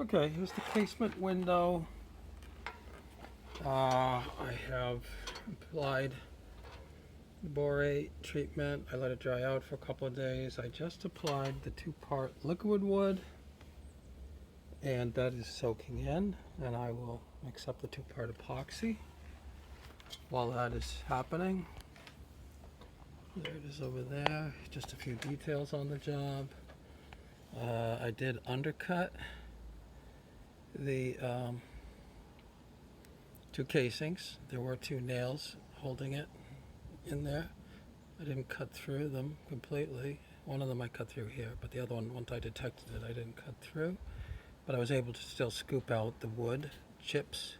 Okay, here's the casement window. I have applied the borate treatment. I let it dry out for a couple of days. I just applied the 2-part liquid wood, and that is soaking in, and I will mix up the 2-part epoxy while that is happening. There it is over there. Just a few details on the job. I did undercut the 2 casings. There were 2 nails holding it in there. I didn't cut through them completely. One of them I cut through here, but the other one, once I detected it, I didn't cut through. But I was able to still scoop out the wood chips,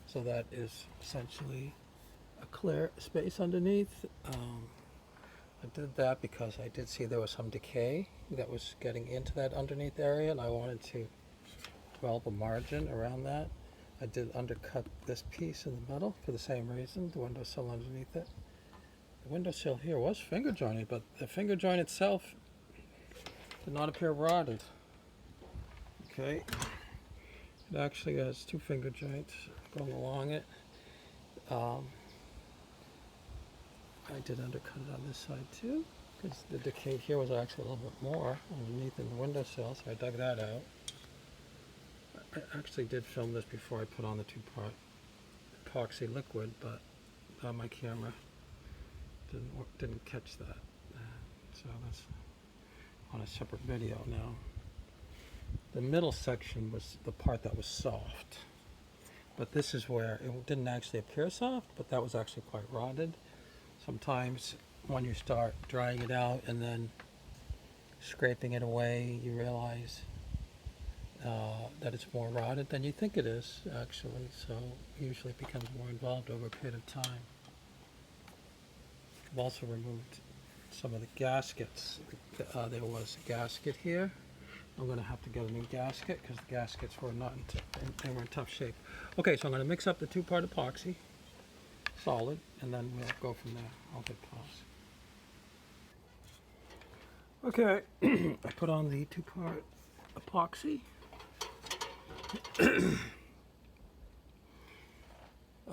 so that is essentially a clear space underneath. I did that because I did see there was some decay that was getting into that underneath area, and I wanted to develop a margin around that. I did undercut this piece in the middle for the same reason, the windowsill underneath it. The windowsill here was finger jointed, but the finger joint itself did not appear rotted. Okay, it actually has 2 finger joints going along it. I did undercut it on this side too, because the decay here was actually a little bit more underneath in the windowsill, so I dug that out. I actually did film this before I put on the 2-part epoxy liquid, but my camera didn't catch that, so that's on a separate video now. The middle section was the part that was soft, but this is where it didn't actually appear soft, but that was actually quite rotted. Sometimes when you start drying it out and then scraping it away, you realize that it's more rotted than you think it is, actually, so usually it becomes more involved over a period of time. I've also removed some of the gaskets. There was a gasket here. I'm going to have to get a new gasket because the gaskets were not they were in tough shape. Okay, so I'm going to mix up the 2-part epoxy solid, and then we'll go from there. I'll hit pause. Okay, I put on the 2-part epoxy.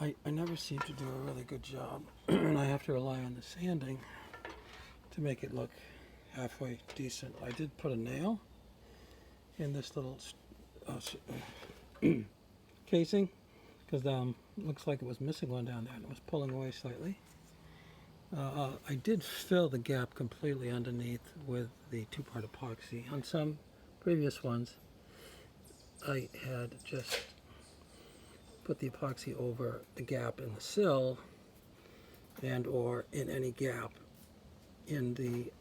I never seem to do a really good job, and I have to rely on the sanding to make it look halfway decent. I did put a nail in this little casing, because looks like it was missing one down there and it was pulling away slightly. I did fill the gap completely underneath with the 2-part epoxy. On some previous ones, I had just put the epoxy over the gap in the sill and or in any gap in the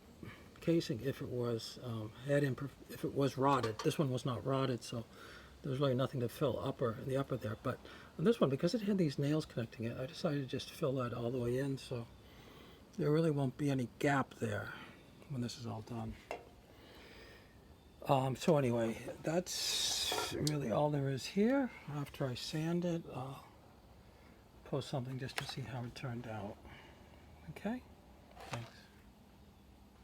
casing if it was if it was rotted. This one was not rotted, so there was really nothing to fill in the upper there. But on this one, because it had these nails connecting it, I decided to just fill that all the way in, so there really won't be any gap there when this is all done. So anyway, that's really all there is here. After I sand it, I'll post something just to see how it turned out. Okay?